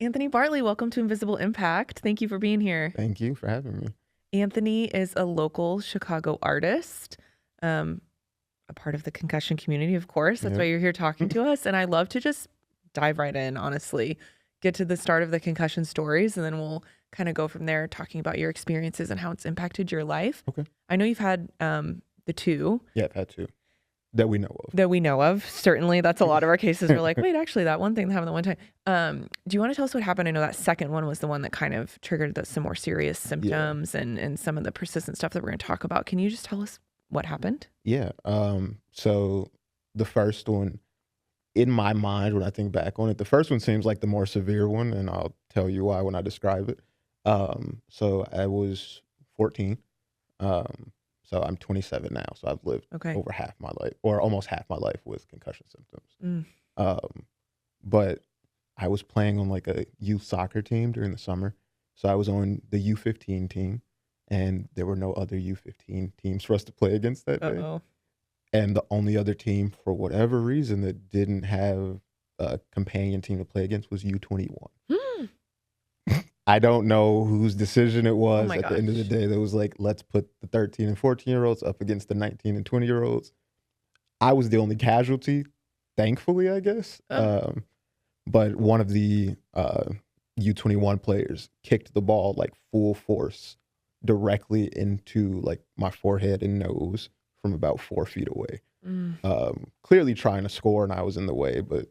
Anthony Bartley, welcome to Invisible Impact. Thank you for being here. Thank you for having me. Anthony is a local Chicago artist, a part of the concussion community, of course. That's why Yep. you're here talking to us. And I love to just dive right in, honestly, get to the start of the concussion stories, and then we'll kind of go from there talking about your experiences and how it's impacted your life. Okay. I know you've had the two. Yeah, I've had two that we know of. That we know of. Certainly, that's a lot of our cases. We're like, wait, actually, that one thing that happened the one time. Do you want to tell us what happened? I know that second one was the one that kind of triggered some more serious symptoms and some of the persistent stuff that we're going to talk about. Can you just tell us what happened? Yeah. So the first one, in my mind, when I think back on it, the first one seems like the more severe one, and I'll tell you why when I describe it. So I was 14. So I'm 27 now. So I've lived over half my life, or almost half my life, with concussion symptoms. But I was playing on like a youth soccer team during the summer. So I was on the U15 team, and there were no other U15 teams for us to play against that day. And the only other team, for whatever reason, that didn't have a companion team to play against was U21. I don't know whose decision it was at the end of the day. That was like, let's put the 13 and 14-year-olds up against the 19 and 20-year-olds. I was the only casualty, thankfully, I guess. But one of the U21 players kicked the ball like full force directly into like my forehead and nose from about 4 feet away. Clearly trying to score, and I was in the way, but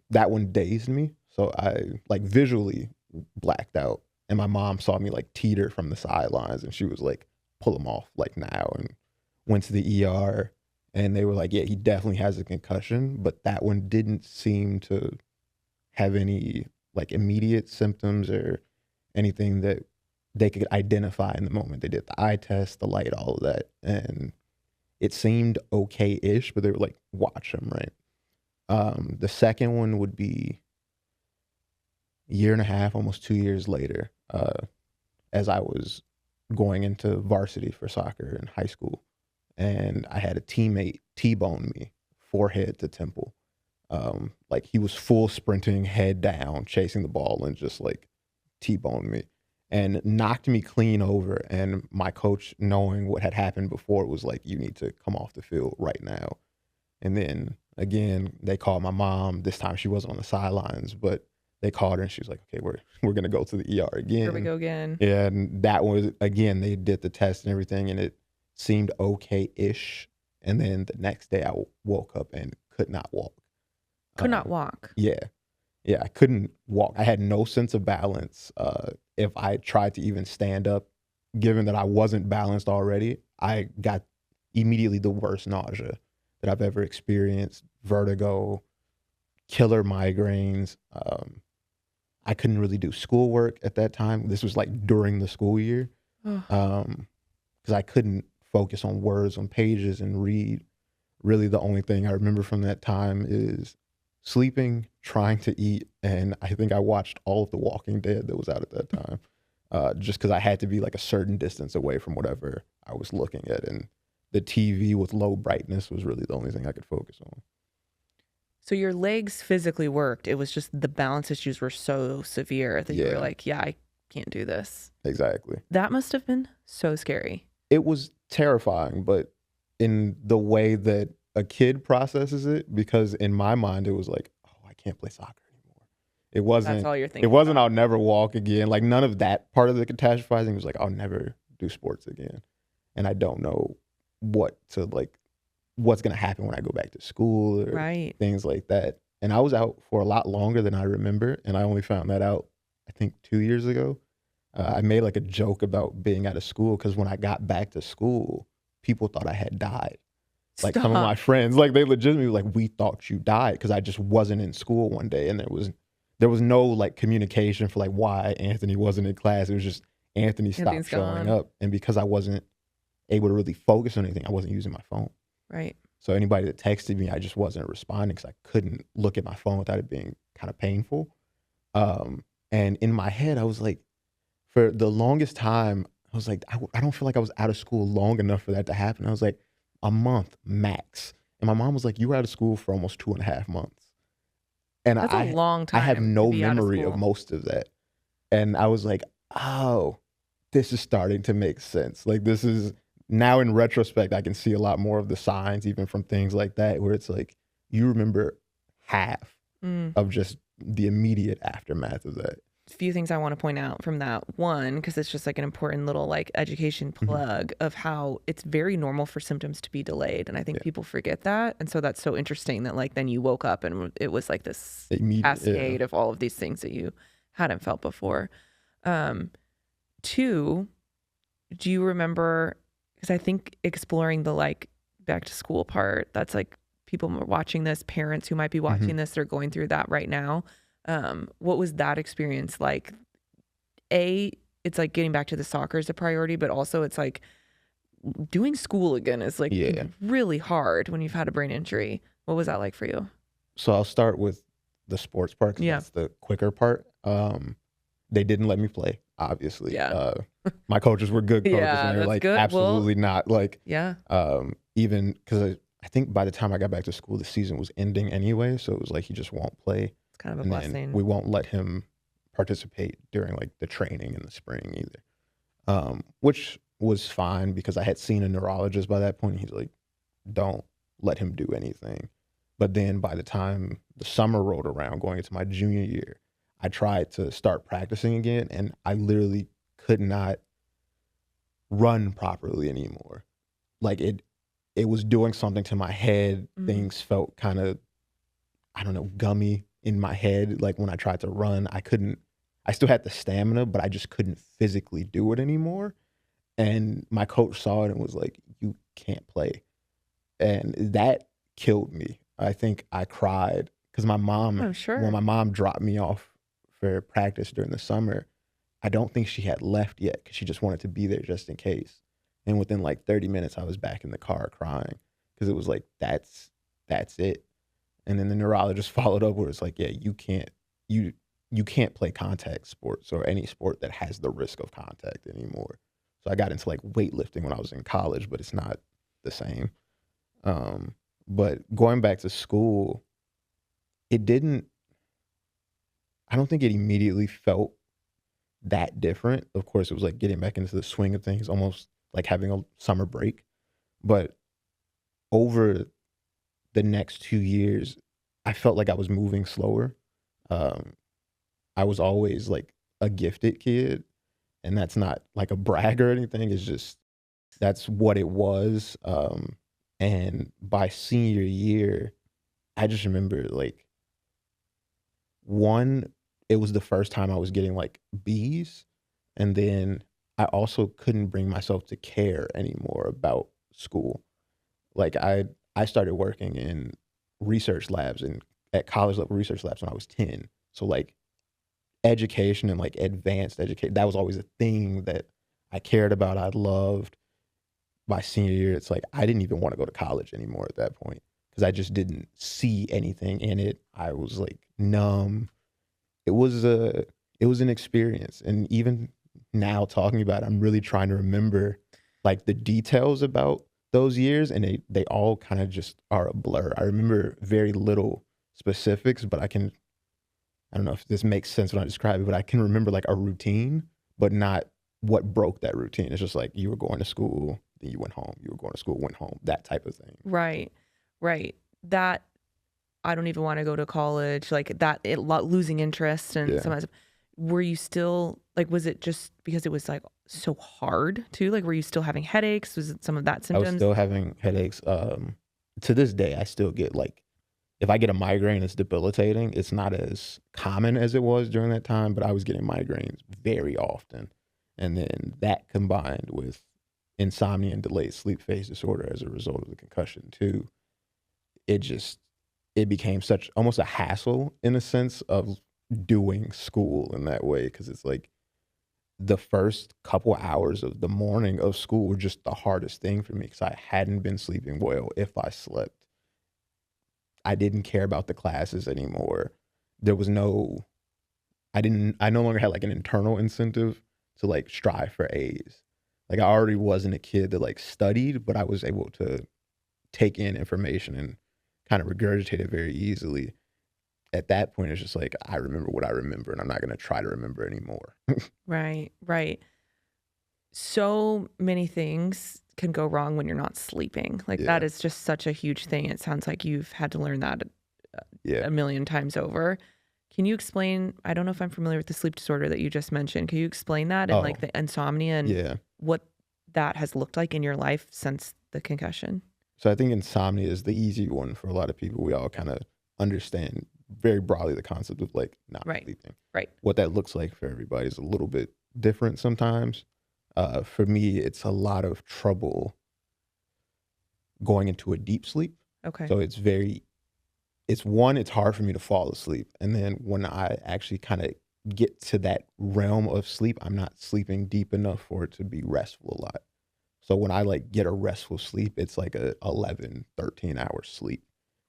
that one dazed me. So I like visually blacked out, and my mom saw me like teeter from the sidelines, and she was like, pull him off like now, and went to the ER, and they were like, yeah, he definitely has a concussion, but that one didn't seem to have any like immediate symptoms or anything that they could identify in the moment. They did the eye test, the light, all of that, and it seemed okay-ish, but they were like, watch him, right? The second one would be a year and a half, almost 2 years later, as I was going into varsity for soccer in high school. And I had a teammate T-bone me, forehead to temple. Like he was full sprinting, head down, chasing the ball, and just like T-boned me and knocked me clean over. And my coach, knowing what had happened before, was like, you need to come off the field right now. And then again, they called my mom. This time she wasn't on the sidelines, but they called her, and she was like, okay, we're going to go to the ER again. Here we go again. Yeah, and that was, again, they did the test and everything, and it seemed okay-ish. And then the next day I woke up and could not walk. Could not walk? Yeah. Yeah, I couldn't walk. I had no sense of balance. If I tried to even stand up, given that I wasn't balanced already, I got immediately the worst nausea that I've ever experienced, vertigo, killer migraines. I couldn't really do schoolwork at that time. This was like during the school year, because I couldn't focus on words on pages and read. Really, the only thing I remember from that time is sleeping, trying to eat, and I think I watched all of The Walking Dead that was out at that time, just because I had to be like a certain distance away from whatever I was looking at, and the TV with low brightness was really the only thing I could focus on. So your legs physically worked. It was just the balance issues were so severe that you were like, yeah, I can't do this. Exactly. That must have been so scary. It was terrifying, but in the way that a kid processes it, because in my mind, it was like, oh, I can't play soccer anymore. It wasn't, that's all you're thinking. It wasn't, I'll never walk again. Like none of that part of the catastrophizing. It was like, I'll never do sports again. And I don't know what's going to happen when I go back to school or things like that. And I was out for a lot longer than I remember. And I only found that out, I think 2 years ago. I made like a joke about being out of school, because when I got back to school, people thought I had died. Like some of my friends, like they legitimately were like, we thought you died, because I just wasn't in school one day. And there was no like communication for like why Anthony wasn't in class. It was just Anthony stopped showing up. And because I wasn't able to really focus on anything, I wasn't using my phone. Right. So anybody that texted me, I just wasn't responding, because I couldn't look at my phone without it being kind of painful. And in my head, I was like, for the longest time, I was like, I don't feel like I was out of school long enough for that to happen. I was like, a month max. And my mom was like, you were out of school for almost 2.5 months. And That's a long I have time to no be out of memory of school. most of that. And I was like, oh, this is starting to make sense. Like, this is now in retrospect, I can see a lot more of the signs, even from things like that, where it's like you remember half Mm. of just the immediate aftermath of that. Few things I want to point out from that. One, because it's just like an important little like education plug of how it's very normal for symptoms to be delayed. And I think people forget that. And so that's so interesting that like then you woke up and it was like this cascade of all of these things that you hadn't felt before. Two, do you remember, because I think exploring the like back to school part, that's like people watching this, parents who might be watching this, they're going through that right now. What was that experience like? It's like getting back to the soccer is a priority, but also it's like doing school again is like really hard when you've had a brain injury. What was that like for you? So I'll start with the sports part, because that's the quicker part. They didn't let me play, obviously. Yeah. My coaches were good coaches, and they were like, good. absolutely not. Like, yeah. Even because I think by the time I got back to school, the season was ending anyway. So it was like, he just won't play. It's kind of a blessing. We won't let him participate during like the training in the spring either. Which was fine, because I had seen a neurologist by that point. He's like, don't let him do anything. But then by the time the summer rolled around, going into my junior year, I tried to start practicing again, and I literally could not run properly anymore. Like it was doing something to my head. Things felt kind of, I don't know, gummy in my head. Like when I tried to run, I still had the stamina, but I just couldn't physically do it anymore. And my coach saw it and was like, you can't play. And that killed me. I think I cried because my mom, when my mom dropped me off for practice during the summer, I don't think she had left yet, because she just wanted to be there just in case. And within like 30 minutes, I was back in the car crying, because it was like, that's it. And then the neurologist followed up where it's like, yeah, you can't play contact sports or any sport that has the risk of contact anymore. So I got into like weightlifting when I was in college, but it's not the same. But going back to school, I don't think it immediately felt that different. Of course, it was like getting back into the swing of things, almost like having a summer break. But over the next 2 years, I felt like I was moving slower. I was always like a gifted kid, and that's not like a brag or anything. It's just, that's what it was. And by senior year, I just remember like, it was the first time I was getting like B's. And then I also couldn't bring myself to care anymore about school. Like I started working in research labs and at college level research labs when I was 10. So like education and like advanced education, that was always a thing that I cared about. I loved. By senior year, it's like I didn't even want to go to college anymore at that point, because I just didn't see anything in it. I was like numb. It was an experience. And even now talking about it, I'm really trying to remember like the details about those years, and they all kind of just are a blur. I remember very little specifics, but I don't know if this makes sense when I describe it, but I can remember like a routine, but not what broke that routine. It's just like you were going to school, then you went home. You were going to school, went home, that type of thing. Right. That, I don't even want to go to college, like that, losing interest and sometimes. Were you still like, was it just because it was like so hard too? Like, were you still having headaches? Was it some of that symptoms? I was still having headaches. To this day, I still get like, if I get a migraine, it's debilitating. It's not as common as it was during that time, but I was getting migraines very often. And then that combined with insomnia and delayed sleep phase disorder as a result of the concussion too, it became such almost a hassle in a sense of doing school in that way, because it's like the first couple hours of the morning of school were just the hardest thing for me, because I hadn't been sleeping well. If I slept, I didn't care about the classes anymore. There was I no longer had like an internal incentive to like strive for A's. Like I already wasn't a kid that like studied, but I was able to take in information and kind of regurgitate it very easily. at that point, it's just like, I remember what I remember, and I'm not going to try to remember anymore. Right, right. So many things can go wrong when you're not sleeping. Like that Yeah. is just such a huge thing. It sounds like you've had to learn that Yeah. a million times over. Can you explain? I don't know if I'm familiar with the sleep disorder that you just mentioned. Can you explain that and Oh, like the insomnia and yeah. what that has looked like in your life since the concussion? So I think insomnia is the easy one for a lot of people. We all kind of understand very broadly the concept of like not Right, sleeping. right. What that looks like for everybody is a little bit different sometimes. For me, it's a lot of trouble going into a deep sleep. Okay. So it's it's hard for me to fall asleep. And then when I actually kind of get to that realm of sleep, I'm not sleeping deep enough for it to be restful a lot. So when I like get a restful sleep, it's like a 11, 13 hour sleep,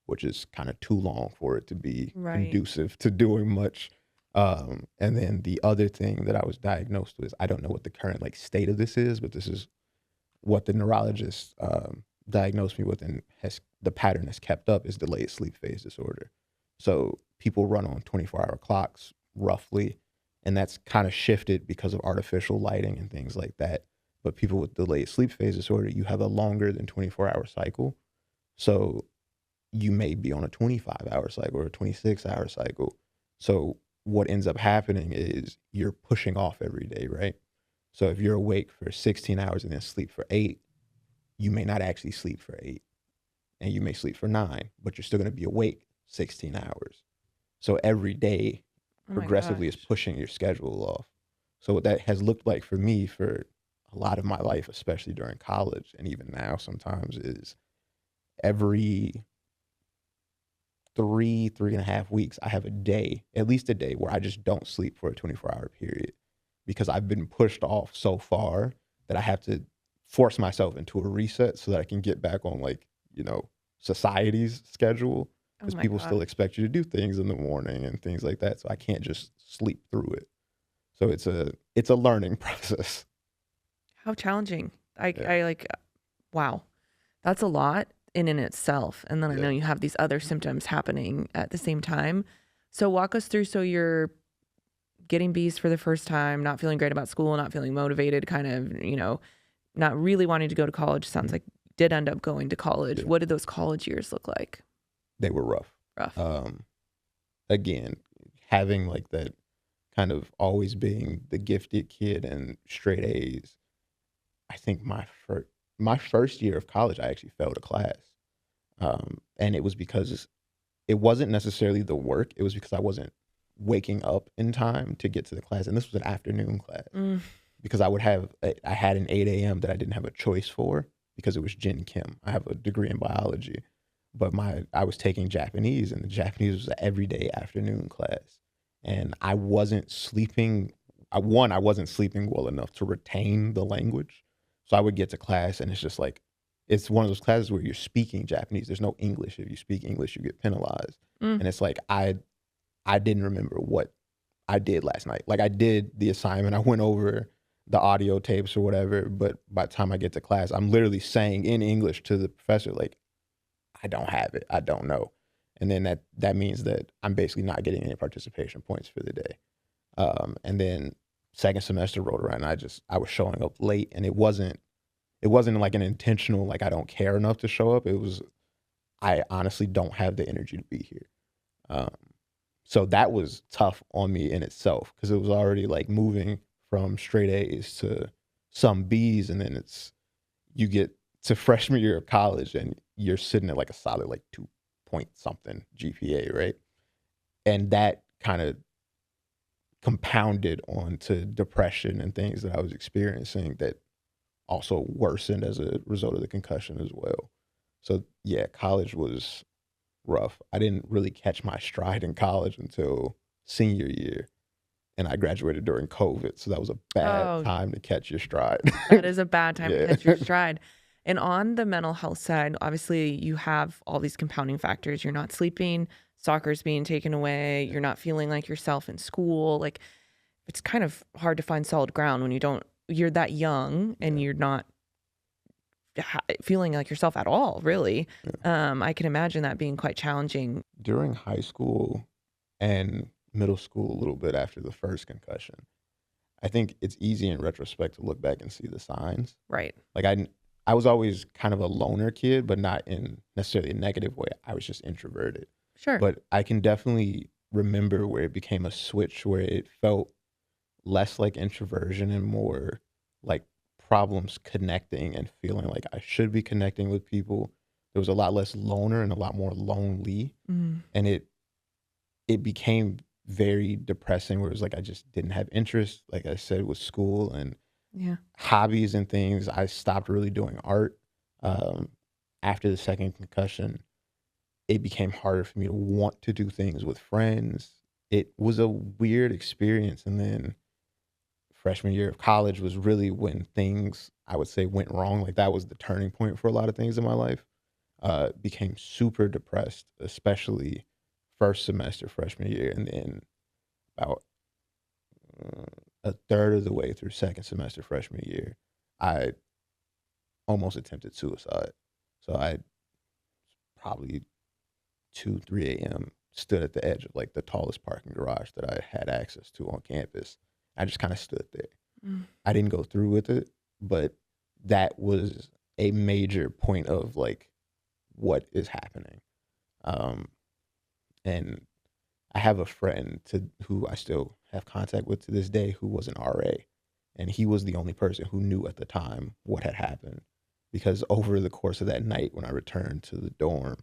which is kind of too long for it to be Right. conducive to doing much. And then the other thing that I was diagnosed with, I don't know what the current like state of this is, but this is what the neurologist diagnosed me with, and has the pattern has kept up is delayed sleep phase disorder. So people run on 24-hour clocks roughly, and that's kind of shifted because of artificial lighting and things like that. But people with delayed sleep phase disorder, you have a longer than 24-hour cycle. So you may be on a 25-hour cycle or a 26-hour cycle. So what ends up happening is you're pushing off every day, right? So if you're awake for 16 hours and then sleep for 8, you may not actually sleep for 8, and you may sleep for 9, but you're still going to be awake 16 hours. So every day Oh my progressively is gosh. pushing your schedule off. So what that has looked like for me for a lot of my life, especially during college and even now sometimes, is every 3.5 weeks, I have a day, at least a day, where I just don't sleep for a 24-hour period because I've been pushed off so far that I have to force myself into a reset so that I can get back on like, society's schedule, Oh because my people still gosh. expect you to do things in the morning and things like that. So I can't just sleep through it. So it's a learning process. How challenging. I, Yeah. I like, wow. That's a lot in itself. And then I know Yeah. you have these other symptoms happening at the same time. So walk us through. So you're getting B's for the first time, not feeling great about school, not feeling motivated, kind of, not really wanting to go to college. Sounds Mhm. like you did end up going to college. Yeah. What did those college years look like? They were rough. Rough. Again, having like that kind of always being the gifted kid and straight A's. I think my first year of college, I actually failed a class, and it was because it wasn't necessarily the work. It was because I wasn't waking up in time to get to the class, and this was an afternoon class Mm, because I had an 8 a.m. that I didn't have a choice for because it was Gen Chem. I have a degree in biology, but I was taking Japanese, and the Japanese was an everyday afternoon class, and I wasn't sleeping. I wasn't sleeping well enough to retain the language, so I would get to class, and it's just like it's one of those classes where you're speaking Japanese. There's no English. If you speak English, you get penalized, mm. and it's like I didn't remember what I did last night. Like I did the assignment, I went over the audio tapes or whatever, but by the time I get to class, I'm literally saying in English to the professor, like, I don't have it. I don't know. And then that means that I'm basically not getting any participation points for the day. And then second semester rolled around, and I was showing up late, and it wasn't like an intentional like I don't care enough to show up. It was I honestly don't have the energy to be here. Um, so that was tough on me in itself because it was already like moving from straight A's to some B's, and then you get to freshman year of college and you're sitting at like a solid like 2 point something GPA, right? And that kind of compounded onto depression and things that I was experiencing that also worsened as a result of the concussion as well. So yeah, college was rough. I didn't really catch my stride in college until senior year, and I graduated during COVID, so that was a bad Oh, time to catch your stride. that is a bad time to Yeah. catch your stride. And on the mental health side, obviously you have all these compounding factors. You're not sleeping, soccer's being taken away, you're not feeling like yourself in school. Like it's kind of hard to find solid ground when you're that young and Yeah. you're not feeling like yourself at all, really. Yeah. I can imagine that being quite challenging. During high school, and middle school a little bit after the first concussion. I think it's easy in retrospect to look back and see the signs. Right. Like I was always kind of a loner kid, but not in necessarily a negative way. I was just introverted. Sure. But I can definitely remember where it became a switch where it felt less like introversion and more like problems connecting and feeling like I should be connecting with people. There was a lot less loner and a lot more lonely. Mm. And it became very depressing where it was like I just didn't have interest, like I said, with school and Yeah. hobbies and things. I stopped really doing art. After the second concussion, it became harder for me to want to do things with friends. It was a weird experience. And then freshman year of college was really when things, I would say, went wrong. Like that was the turning point for a lot of things in my life. Became super depressed, especially first semester freshman year, and then about a third of the way through second semester freshman year, I almost attempted suicide. So I probably 2, 3 a.m. stood at the edge of like the tallest parking garage that I had access to on campus. I just kind of stood there. Mm. I didn't go through with it, but that was a major point of like what is happening. And I have a friend who I still have contact with to this day who was an RA, and he was the only person who knew at the time what had happened, because over the course of that night when I returned to the dorm,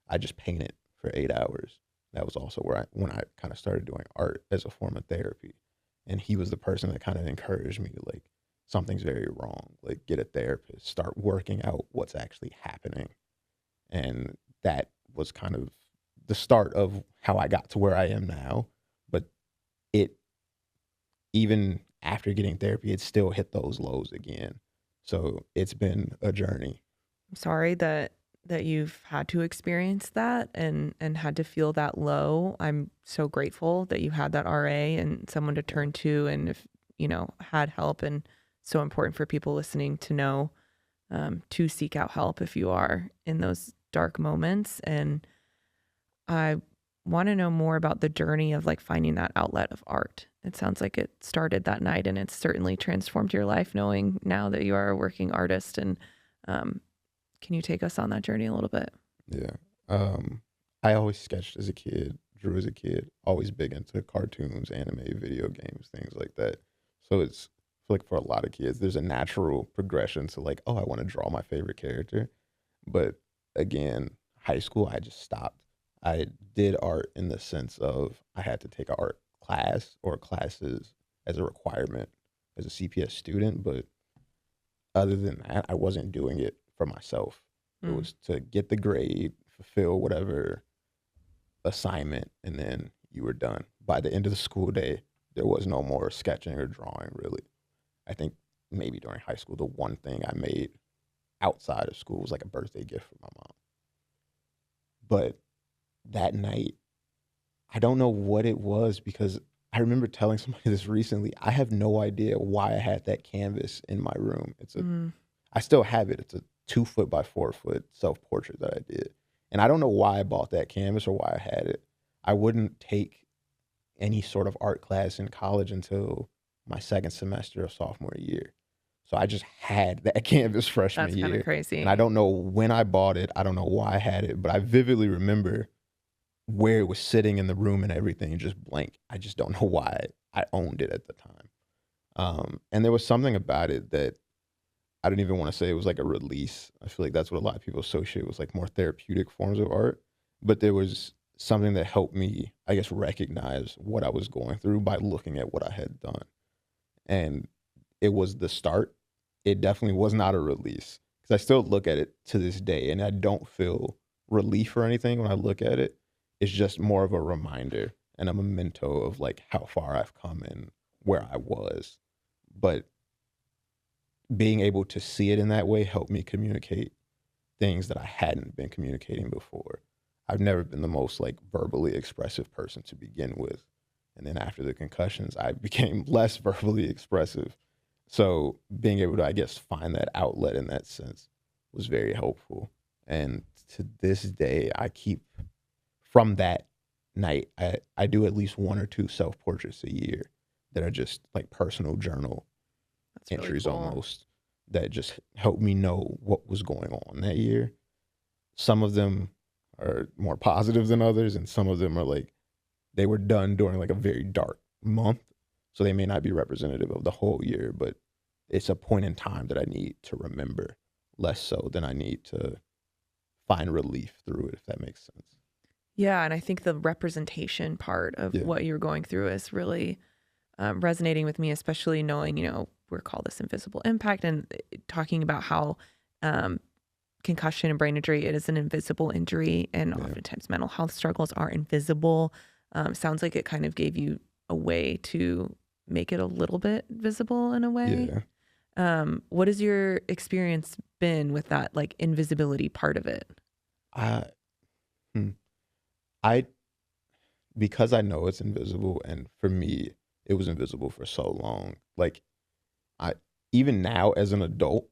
I just painted for 8 hours. That was also when I kind of started doing art as a form of therapy, and he was the person that kind of encouraged me to like, something's very wrong, like get a therapist, start working out what's actually happening. And that was kind of the start of how I got to where I am now. But it, even after getting therapy, it still hit those lows again. So it's been a journey. I'm sorry that you've had to experience that and had to feel that low. I'm so grateful that you had that RA and someone to turn to, and if had help. And so important for people listening to know to seek out help if you are in those dark moments. And I want to know more about the journey of like finding that outlet of art. It sounds like it started that night, and it's certainly transformed your life knowing now that you are a working artist. And can you take us on that journey a little bit? Yeah. I always sketched as a kid, drew as a kid, always big into cartoons, anime, video games, things like that. So it's like for a lot of kids, there's a natural progression to like, oh, I want to draw my favorite character. But again, high school, I just stopped. I did art in the sense of I had to take an art class or classes as a requirement as a CPS student. But other than that, I wasn't doing it for myself. It was to get the grade, fulfill whatever assignment, and then you were done. By the end of the school day, there was no more sketching or drawing, really. I think maybe during high school, the one thing I made outside of school was like a birthday gift for my mom. But that night, I don't know what it was, because I remember telling somebody this recently. I have no idea why I had that canvas in my room. I still have it. It's a 2 foot by 4 foot self-portrait that I did. And I don't know why I bought that canvas or why I had it. I wouldn't take any sort of art class in college until my second semester of sophomore year. So I just had that canvas freshman That's year. kind of crazy. And I don't know when I bought it. I don't know why I had it, but I vividly remember where it was sitting in the room and everything, just blank. I just don't know why I owned it at the time. And there was something about it that I don't even want to say it was like a release. I feel like that's what a lot of people associate with like more therapeutic forms of art. But there was something that helped me, I guess, recognize what I was going through by looking at what I had done. And it was the start. It definitely was not a release, because I still look at it to this day and I don't feel relief or anything when I look at it. It's just more of a reminder and a memento of like how far I've come and where I was. But being able to see it in that way helped me communicate things that I hadn't been communicating before. I've never been the most like verbally expressive person to begin with. And then after the concussions, I became less verbally expressive. So being able to, I guess, find that outlet in that sense was very helpful. And to this day, I keep from that night, I do at least 1 or 2 self-portraits a year that are just like personal journal That's really entries cool. almost, that just help me know what was going on that year. Some of them are more positive than others, and some of them are like they were done during like a very dark month, so they may not be representative of the whole year, but it's a point in time that I need to remember, less so than I need to find relief through it, if that makes sense. Yeah, and I think the representation part of Yeah. what you're going through is really resonating with me, especially knowing, we're called this invisible impact, and talking about how um, concussion and brain injury, it is an invisible injury, and Yeah. oftentimes mental health struggles are invisible. Sounds like it kind of gave you a way to make it a little bit visible in a way. Yeah. What has your experience been with that, like invisibility part of it? I, hmm. I, because I know it's invisible, and for me, it was invisible for so long. Like, I, even now as an adult,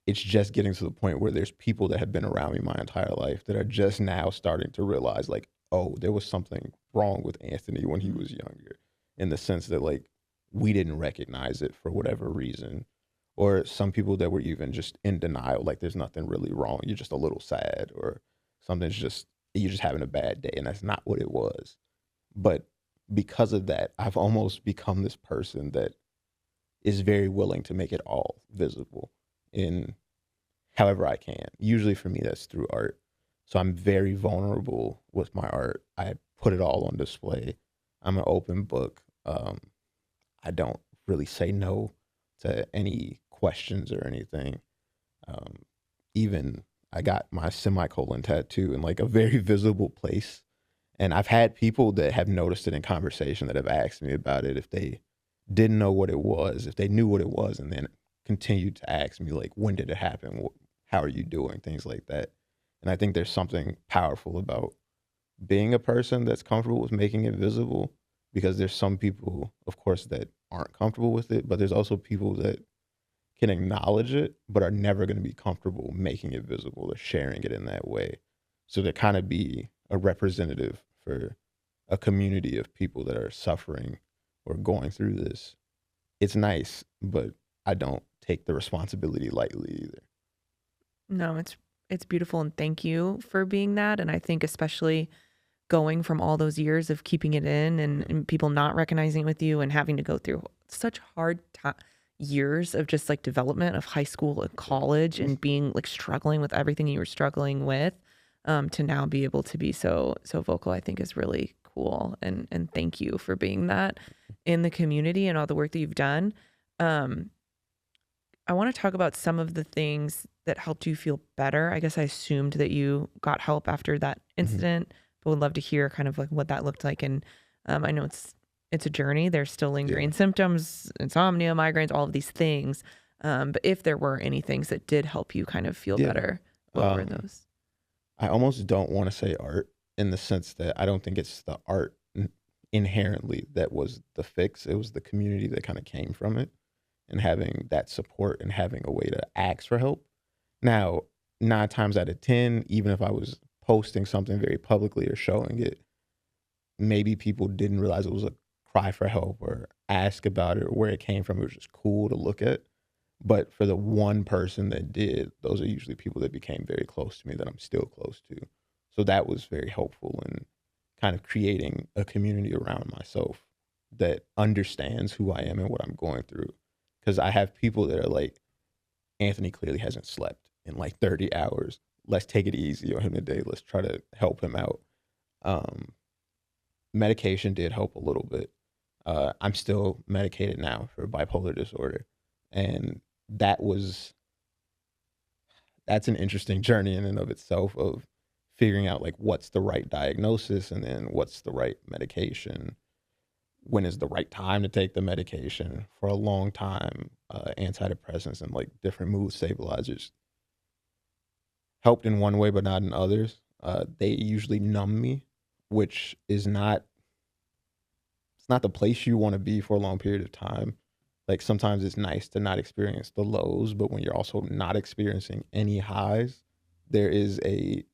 it's just getting to the point where there's people that have been around me my entire life that are just now starting to realize, like, oh, there was something wrong with Anthony when he was younger, in the sense that like we didn't recognize it for whatever reason. Or some people that were even just in denial, like there's nothing really wrong, you're just a little sad, or something's just, you're just having a bad day, and that's not what it was. But because of that, I've almost become this person that is very willing to make it all visible in however I can. Usually for me, that's through art. So I'm very vulnerable with my art. I put it all on display. I'm an open book. I don't really say no to any questions or anything. Um, Even I got my semicolon tattoo in like a very visible place. And I've had people that have noticed it in conversation that have asked me about it, if they didn't know what it was, if they knew what it was, and then continued to ask me, like, when did it happen? How are you doing? Things like that. And I think there's something powerful about being a person that's comfortable with making it visible, because there's some people, of course, that aren't comfortable with it, but there's also people that can acknowledge it, but are never going to be comfortable making it visible or sharing it in that way. So to kind of be a representative for a community of people that are suffering or going through this, it's nice, but I don't take the responsibility lightly either. No, it's beautiful, and thank you for being that. And I think especially going from all those years of keeping it in, and people not recognizing it with you, and having to go through such hard years of just like development of high school and college, and being like struggling with everything you were struggling with, to now be able to be so vocal, I think is really cool. And thank you for being that in the community and all the work that you've done. Um, I want to talk about some of the things that helped you feel better. I guess I assumed that you got help after that Mhm. incident, but would love to hear kind of like what that looked like. And I know it's a journey. There's still Yeah. lingering symptoms, insomnia, migraines, all of these things. But if there were any things that did help you kind of feel Yeah. better, what were Um, those? I almost don't want to say art, in the sense that I don't think it's the art inherently that was the fix. It was the community that kind of came from it, and having that support and having a way to ask for help. Now, 9 times out of 10, even if I was posting something very publicly or showing it, maybe people didn't realize it was a cry for help or ask about it or where it came from. It was just cool to look at. But for the one person that did, those are usually people that became very close to me, that I'm still close to. So that was very helpful in kind of creating a community around myself that understands who I am and what I'm going through. Because I have people that are like, Anthony clearly hasn't slept in like 30 hours. Let's take it easy on him today. Let's try to help him out. Um, Medication did help a little bit. I'm still medicated now for bipolar disorder. And that was that's an interesting journey in and of itself, of figuring out like what's the right diagnosis, and then what's the right medication, when is the right time to take the medication. For a long time, antidepressants and like different mood stabilizers helped in one way but not in others. They usually numb me, which is not, it's not the place you want to be for a long period of time. Like sometimes it's nice to not experience the lows, but when you're also not experiencing any highs, there is a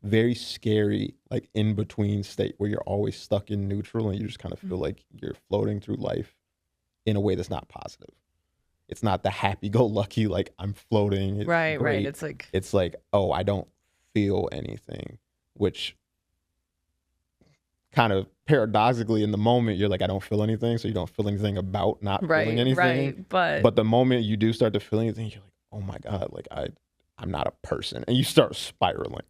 very scary, like in between state where you're always stuck in neutral and you just kind of feel like you're floating through life in a way that's not positive. It's not the happy-go-lucky, like I'm floating, it's Right, right. great. It's like, It's like, oh, I don't feel anything, which kind of paradoxically in the moment you're like, I don't feel anything, so you don't feel anything about not feeling anything. right. But the moment you do start to feel anything, you're like, oh my God, like I'm not a person, and you start spiraling.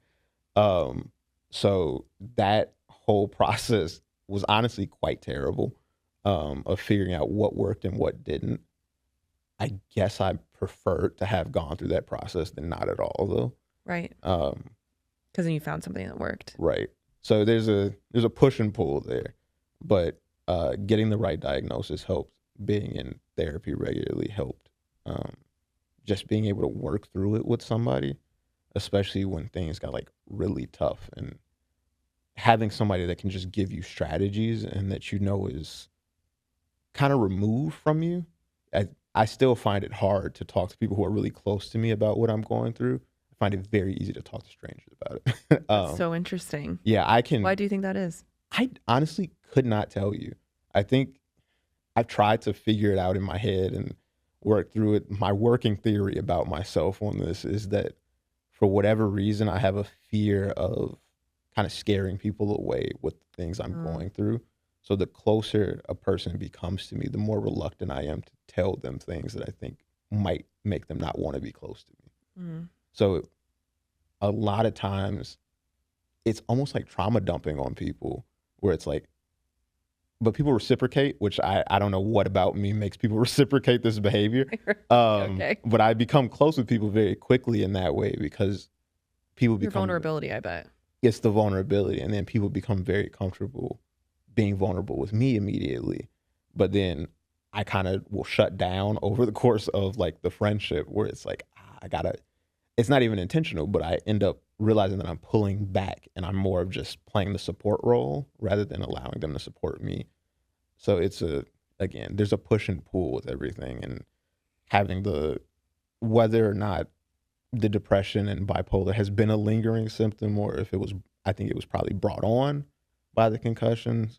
So that whole process was honestly quite terrible, of figuring out what worked and what didn't. I guess I prefer to have gone through that process than not at all, though. right. Um, Because then you found something that worked. right. So there's a push and pull there, but getting the right diagnosis helped. Being in therapy regularly helped. Just being able to work through it with somebody, especially when things got like really tough, and having somebody that can just give you strategies and that you know is kind of removed from you. I still find it hard to talk to people who are really close to me about what I'm going through. I find it very easy to talk to strangers about it. That's so interesting. Yeah, I can. Why do you think that is? I honestly could not tell you. I think I've tried to figure it out in my head and work through it. My working theory about myself on this is that for whatever reason, I have a fear of kind of scaring people away with the things I'm going through. So the closer a person becomes to me, the more reluctant I am to tell them things that I think might make them not want to be close to me. Mm. So a lot of times it's almost like trauma dumping on people, where it's like, but people reciprocate, which I don't know what about me makes people reciprocate this behavior. Okay. But I become close with people very quickly in that way, because people Your become, vulnerability, I bet. it's the vulnerability. And then people become very comfortable being vulnerable with me immediately. But then I kind of will shut down over the course of like the friendship, where it's like, it's not even intentional, but I end up realizing that I'm pulling back and I'm more of just playing the support role rather than allowing them to support me. So again, there's a push and pull with everything, and having whether or not the depression and bipolar has been a lingering symptom, or if I think it was probably brought on by the concussions,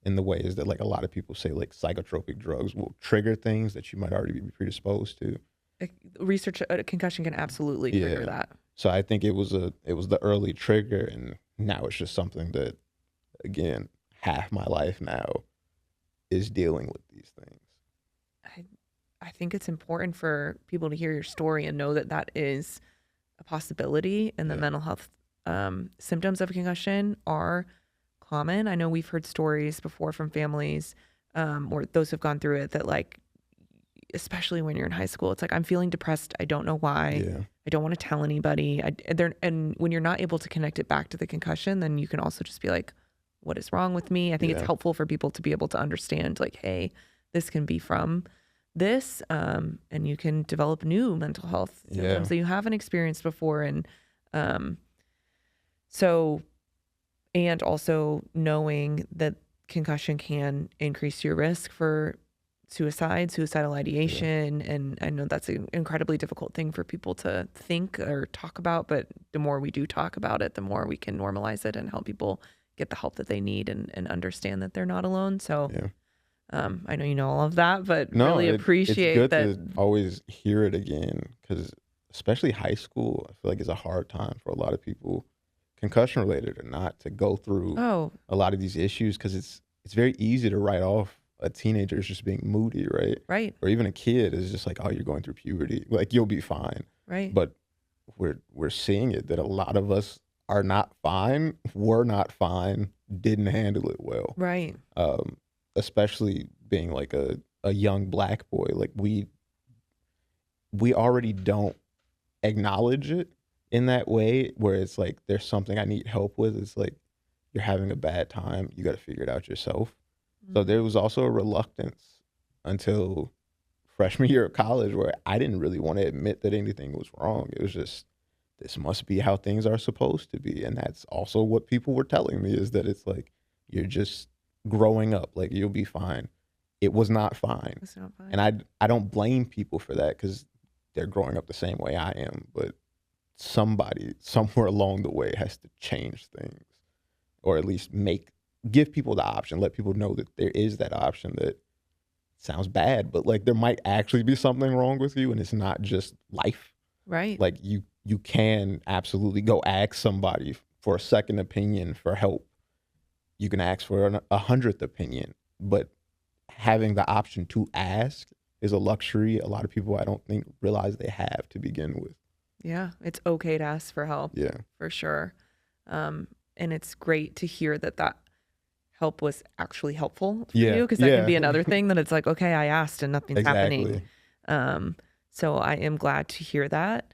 in the ways that like a lot of people say, like psychotropic drugs will trigger things that you might already be predisposed to. Research a concussion can absolutely trigger that. So I think it was the early trigger, and now it's just something that, again, half my life now is dealing with these things. I think it's important for people to hear your story and know that that is a possibility, and the mental health symptoms of concussion are common. I know we've heard stories before from families or those who've gone through it that, like, especially when you're in high school, it's like, I'm feeling depressed. I don't know why. Yeah. I don't want to tell anybody. And when you're not able to connect it back to the concussion, then you can also just be like, what is wrong with me? I think it's helpful for people to be able to understand, like, hey, this can be from this, and you can develop new mental health symptoms that you haven't experienced before. And and also knowing that concussion can increase your risk for suicidal ideation. And I know that's an incredibly difficult thing for people to think or talk about, but the more we do talk about it, the more we can normalize it and help people get the help that they need and understand that they're not alone. So I know you know all of that, but really appreciate it's good that. to always hear it again, because especially high school, I feel like it's a hard time for a lot of people, concussion related or not, to go through a lot of these issues, because it's very easy to write off a teenager as just being moody, right? Right. Or even a kid is just like, oh, you're going through puberty, like you'll be fine. Right. But we're seeing it that a lot of us are not fine, were not fine, didn't handle it well. Right. Especially being like a young Black boy, like we already don't acknowledge it in that way, where it's like, there's something I need help with. It's like, you're having a bad time, you got to figure it out yourself. So there was also a reluctance until freshman year of college, where I didn't really want to admit that anything was wrong. It was just, this must be how things are supposed to be. And that's also what people were telling me, is that it's like, you're just growing up, like you'll be fine. It was not fine. It's not fine. And I don't blame people for that, because they're growing up the same way I am. But somebody somewhere along the way has to change things, or at least give people the option, let people know that there is that option. That sounds bad, but like there might actually be something wrong with you, and it's not just life. Right. Like you can absolutely go ask somebody for a second opinion for help. You can ask for a 100th opinion, but having the option to ask is a luxury a lot of people, I don't think, realize they have to begin with. Yeah, it's okay to ask for help. Yeah. For sure. And it's great to hear that help was actually helpful for you, because that can be another thing that it's like, okay, I asked and nothing's happening. So I am glad to hear that.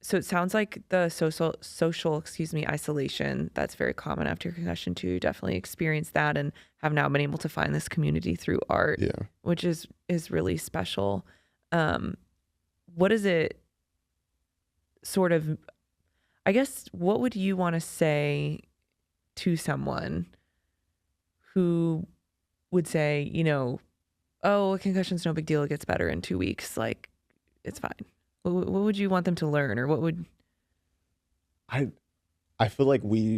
So it sounds like the social isolation that's very common after concussion too. Definitely experienced that and have now been able to find this community through art, which is really special. What is it sort of, I guess, what would you want to say to someone who would say, you know, oh, a concussion's no big deal, it gets better in 2 weeks, like it's fine? What would you want them to learn, or what would I feel like I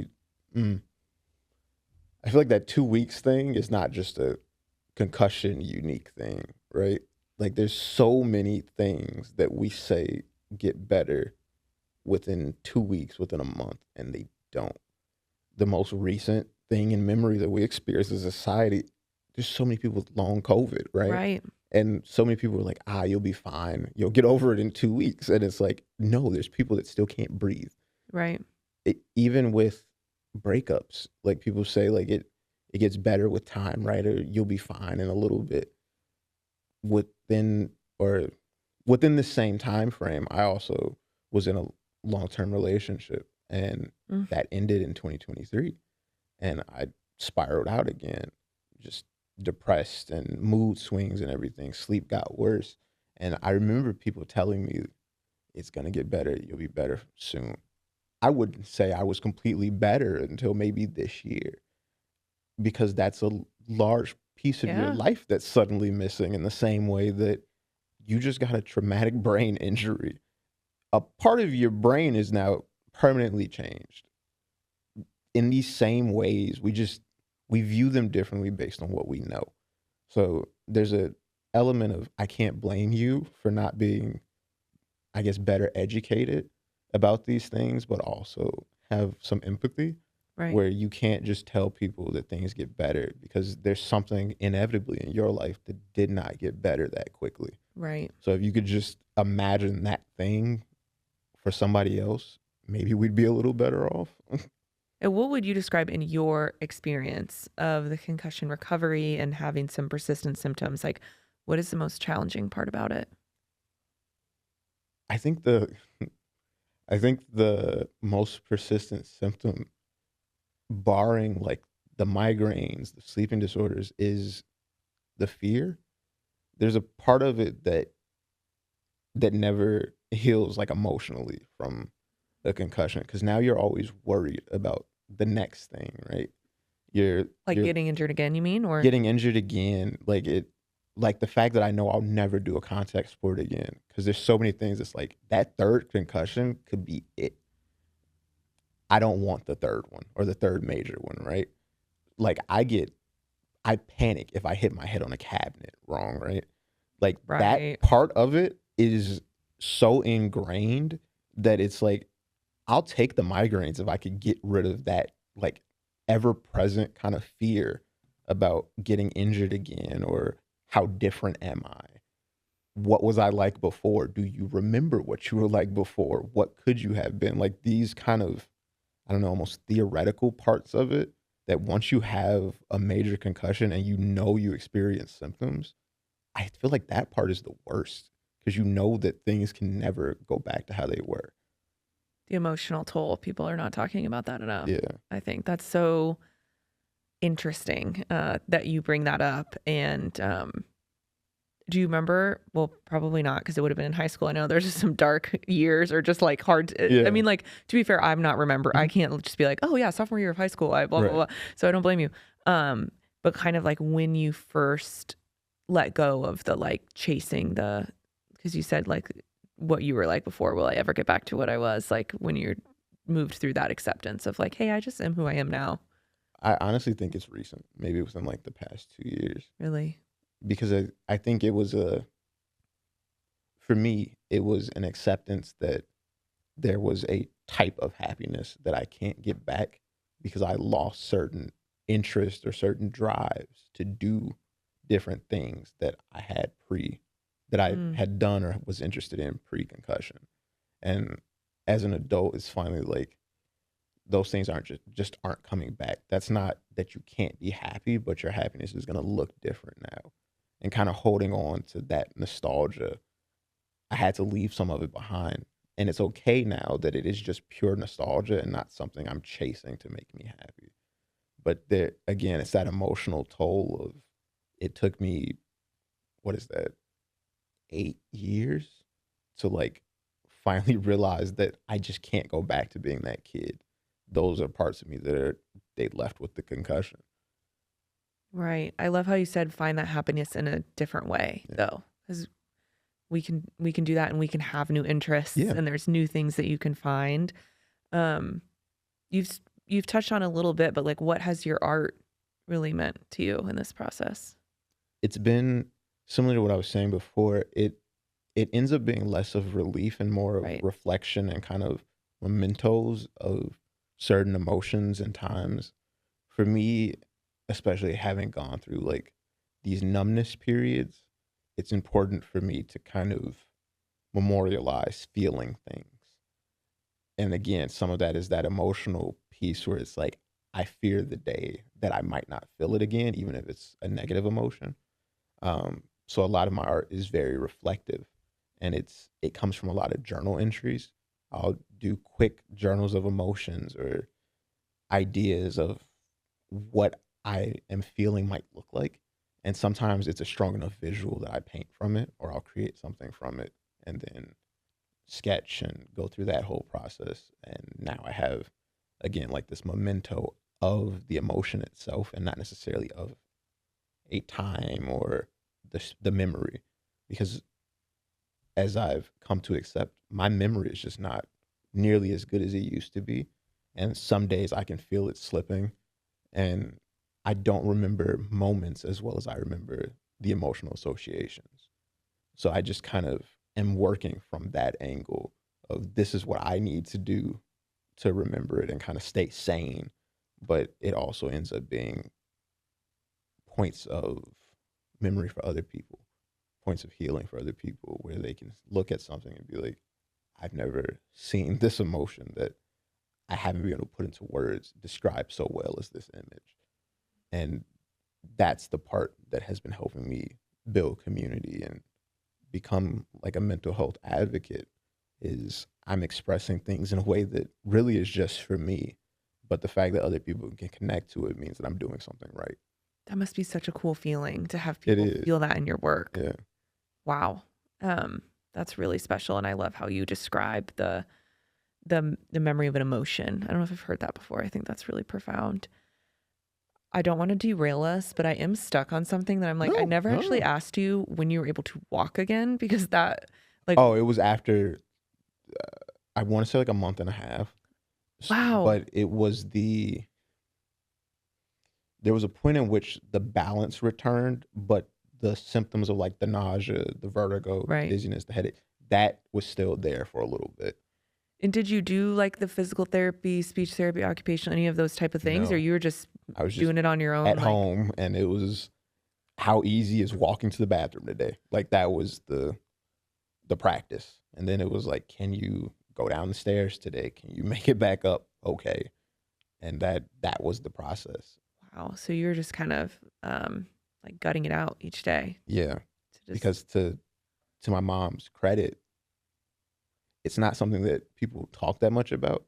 feel like that 2 weeks thing is not just a concussion unique thing, right? Like there's so many things that we say get better within 2 weeks, within a month, and they don't. The most recent thing in memory that we experience as a society, there's so many people with long COVID, right? Right. And so many people are like, you'll be fine. You'll get over it in 2 weeks. And it's like, no, there's people that still can't breathe. Right. Even with breakups, like people say, like it gets better with time, right? Or you'll be fine in a little bit. Within the same time frame, I also was in a long-term relationship, and that ended in 2023. And I spiraled out again, just depressed and mood swings and everything. Sleep got worse. And I remember people telling me, it's going to get better. You'll be better soon. I wouldn't say I was completely better until maybe this year, because that's a large piece of your life that's suddenly missing, in the same way that you just got a traumatic brain injury. A part of your brain is now permanently changed. In these same ways, we view them differently based on what we know. So there's a element of, I can't blame you for not being, I guess, better educated about these things, but also have some empathy, Right. where you can't just tell people that things get better, because there's something inevitably in your life that did not get better that quickly. Right. So if you could just imagine that thing for somebody else, maybe we'd be a little better off. And what would you describe in your experience of the concussion recovery and having some persistent symptoms? Like, what is the most challenging part about it? I think the most persistent symptom, barring like the migraines, the sleeping disorders, is the fear. There's a part of it that never heals, like emotionally, from a concussion, because now you're always worried about the next thing, right? You're Getting injured again, you mean? Or getting injured again, like the fact that I know I'll never do a contact sport again, because there's so many things. It's like that third concussion could be it. I don't want the third one, or the third major one, right? Like I panic if I hit my head on a cabinet wrong, right? Like that part of it is so ingrained that it's like, I'll take the migraines if I could get rid of that, like, ever-present kind of fear about getting injured again, or how different am I? What was I like before? Do you remember what you were like before? What could you have been? Like these kind of, I don't know, almost theoretical parts of it, that once you have a major concussion and you know you experience symptoms, I feel like that part is the worst, because you know that things can never go back to how they were. the emotional toll. People are not talking about that enough. Yeah. I think that's so interesting that you bring that up. And do you remember? Well, probably not, because it would have been in high school. I know there's just some dark years, or just like hard. I mean, like, to be fair, I'm not remember. I can't just be like, oh yeah, sophomore year of high school. I blah blah blah. So I don't blame you. But kind of like when you first let go of the like chasing the, because you said like what you were like before. Will I ever get back to what I was like when you're moved through that acceptance of like, hey, I just am who I am now? I honestly think it's recent, maybe within like the past 2 years, Really? because I think it was for me, it was an acceptance that there was a type of happiness that I can't get back because I lost certain interests or certain drives to do different things that that I Mm, had done or was interested in pre-concussion. And as an adult, it's finally like those things aren't just aren't coming back. That's not that you can't be happy, but your happiness is going to look different now. And kind of holding on to that nostalgia, I had to leave some of it behind. And it's okay now that it is just pure nostalgia and not something I'm chasing to make me happy. But there again, it's that emotional toll of it took me, what is that, 8 years to like finally realize that I just can't go back to being that kid. Those are parts of me that they left with the concussion. right. I love how you said find that happiness in a different way, Yeah. though, because we can do that, and we can have new interests, Yeah. and there's new things that you can find. Um, you've touched on a little bit, but like, what has your art really meant to you in this process? It's been similar to what I was saying before. It ends up being less of relief and more of Right. reflection and kind of mementos of certain emotions and times. For me, especially having gone through like these numbness periods, it's important for me to kind of memorialize feeling things. And again, some of that is that emotional piece where it's like, I fear the day that I might not feel it again, even if it's a negative emotion. So a lot of my art is very reflective, and it comes from a lot of journal entries. I'll do quick journals of emotions or ideas of what I am feeling might look like. And sometimes it's a strong enough visual that I paint from it, or I'll create something from it and then sketch and go through that whole process. And now I have, again, like this memento of the emotion itself and not necessarily of a time or the memory. Because as I've come to accept, my memory is just not nearly as good as it used to be. And some days I can feel it slipping, and I don't remember moments as well as I remember the emotional associations. So I just kind of am working from that angle of this is what I need to do to remember it and kind of stay sane. But it also ends up being points of memory for other people, points of healing for other people, where they can look at something and be like, I've never seen this emotion that I haven't been able to put into words, describe so well as this image. And that's the part that has been helping me build community and become like a mental health advocate is I'm expressing things in a way that really is just for me. But the fact that other people can connect to it means that I'm doing something right. That must be such a cool feeling to have It people is. feel that in your work. Yeah. Wow. That's really special, and I love how you describe the memory of an emotion. I don't know if I've heard that before. I think that's really profound. I don't want to derail us, but I am stuck on something that I'm like, I No, never no, actually no. asked you when you were able to walk again, because that, like, Oh, it was after, I want to say like a month and a half. wow. But there was a point in which the balance returned, but the symptoms of like the nausea, the vertigo, Right. dizziness, the headache, that was still there for a little bit. And did you do like the physical therapy, speech therapy, occupational, any of those type of things, or No, you were just I was just doing it on your own? at Like, home, and it was how easy is walking to the bathroom today. Like that was the practice. And then it was like, can you go down the stairs today? Can you make it back up? Okay. And that was the process. wow. So you're just kind of like gutting it out each day Yeah. to just, Because to my mom's credit, it's not something that people talk that much about.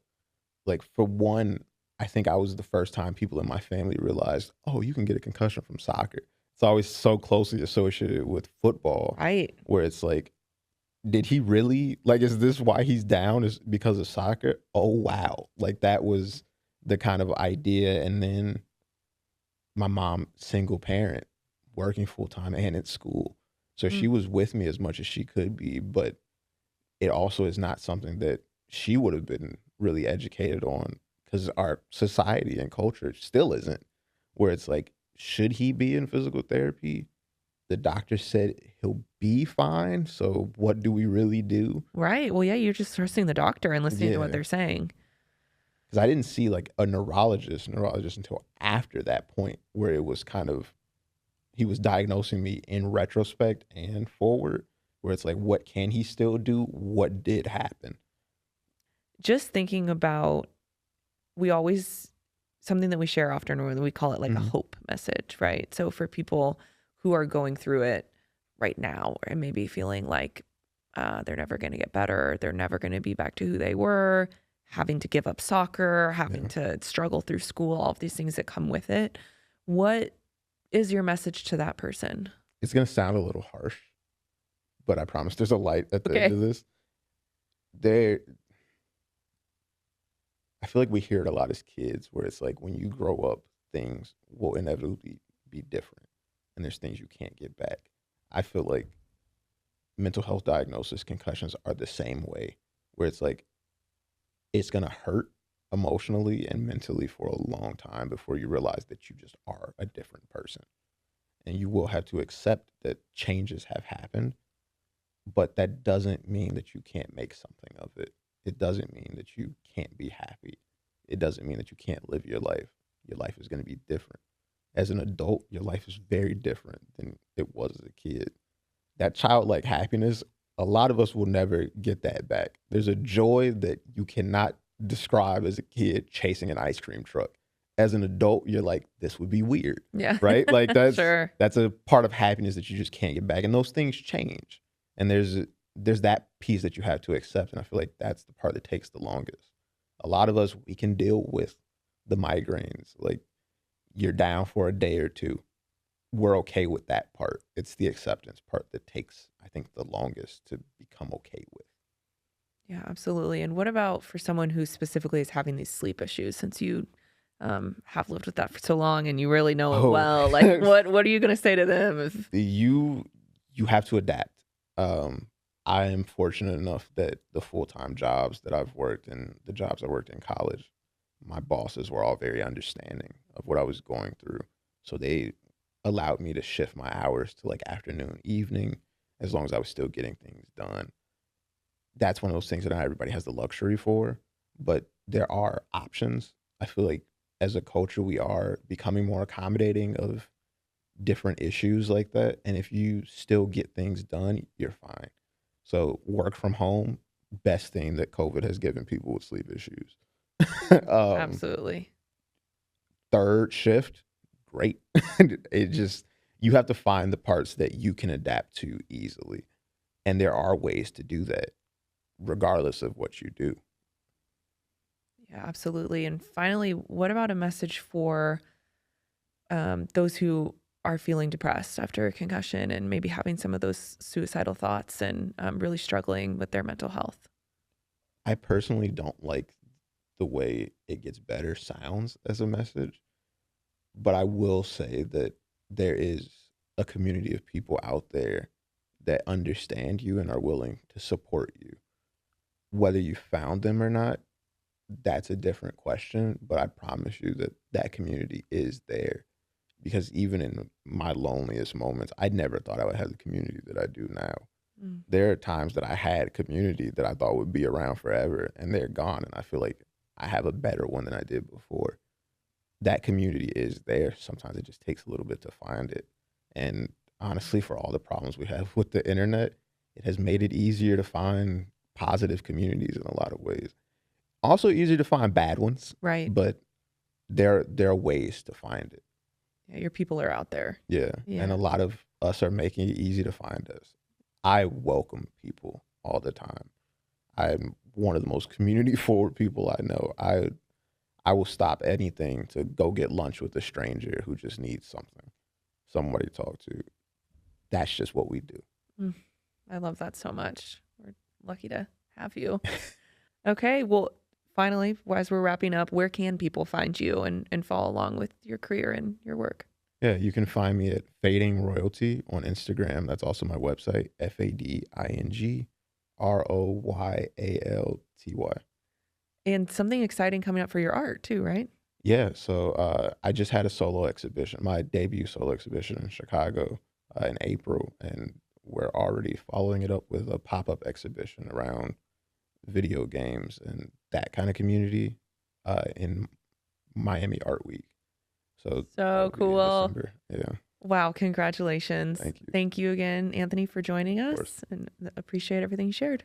Like for one, I think I was the first time people in my family realized, oh, you can get a concussion from soccer. It's always so closely associated with football, right. where it's like, did he really, like, is this why he's down is because of soccer? Oh wow. Like that was the kind of idea. And then my mom, single parent, working full time and at school. So she Mm, was with me as much as she could be, but it also is not something that she would have been really educated on, because our society and culture still isn't, where it's like, should he be in physical therapy? The doctor said he'll be fine. So what do we really do? Right. Well, yeah, you're just trusting the doctor and listening to what Yeah. they're saying. Because I didn't see like a neurologist until after that point, where it was kind of, he was diagnosing me in retrospect and forward, where it's like, what can he still do? What did happen? Just thinking about, something that we share often, or we call it like a hope message, right? So for people who are going through it right now and maybe feeling like they're never going to get better, they're never going to be back to who they were, having to give up soccer, having to struggle through school, all of these things that come with it. What is your message to that person? It's going to sound a little harsh, but I promise there's a light at the end of this. I feel like we hear it a lot as kids, where it's like, when you grow up, things will inevitably be different, and there's things you can't get back. I feel like mental health diagnosis, concussions are the same way, where it's like, it's going to hurt emotionally and mentally for a long time before you realize that you just are a different person. And you will have to accept that changes have happened, but that doesn't mean that you can't make something of it. It doesn't mean that you can't be happy. It doesn't mean that you can't live your life. Your life is going to be different. As an adult, your life is very different than it was as a kid. That childlike happiness, a lot of us will never get that back. There's a joy that you cannot describe as a kid chasing an ice cream truck. As an adult, you're like, this would be weird. Yeah. Right? Like that's Sure. that's a part of happiness that you just can't get back. And those things change. And there's that piece that you have to accept. And I feel like that's the part that takes the longest. A lot of us, we can deal with the migraines. Like, you're down for a day or two. We're okay with that part. It's the acceptance part that takes, I think, the longest to become okay with. Yeah, absolutely. And what about for someone who specifically is having these sleep issues, since you have lived with that for so long and you really know it well? Like, what are you going to say to them? You have to adapt. I am fortunate enough that the full-time jobs that I've worked and the jobs I worked in college, my bosses were all very understanding of what I was going through. So they allowed me to shift my hours to like afternoon, evening, as long as I was still getting things done. That's one of those things that not everybody has the luxury for, but there are options. I feel like as a culture, we are becoming more accommodating of different issues like that. And if you still get things done, you're fine. So work from home, best thing that COVID has given people with sleep issues. Absolutely. Third shift, great. It just, you have to find the parts that you can adapt to easily. And there are ways to do that, regardless of what you do. Yeah, absolutely. And finally, what about a message for those who are feeling depressed after a concussion and maybe having some of those suicidal thoughts and really struggling with their mental health? I personally don't like the way it gets better sounds as a message, but I will say that there is a community of people out there that understand you and are willing to support you. Whether you found them or not, that's a different question, but I promise you that that community is there. Because even in my loneliest moments, I never thought I would have the community that I do now. There are times that I had community that I thought would be around forever, and they're gone. And I feel like I have a better one than I did before. That community is there. Sometimes it just takes a little bit to find it. And honestly, for all the problems we have with the internet, it has made it easier to find positive communities in a lot of ways. Also easier to find bad ones. Right. But there are ways to find it. Yeah, your people are out there. Yeah. And a lot of us are making it easy to find us. I welcome people all the time. I'm one of the most community forward people I know. I will stop anything to go get lunch with a stranger who just needs somebody to talk to. That's just what we do. I love that so much. We're lucky to have you. Okay. Well, finally, as we're wrapping up, where can people find you and follow along with your career and your work? Yeah, you can find me at Fading Royalty on Instagram. That's also my website, FADING ROYALTY. And something exciting coming up for your art too, right? Yeah, so I just had a solo exhibition, my debut solo exhibition in Chicago in April, and we're already following it up with a pop-up exhibition around video games and that kind of community in Miami Art Week. So So that'll be in cool. December. Yeah, Wow, congratulations. thank you. Thank you again, Anthony, for joining Of course. us, and appreciate everything you shared.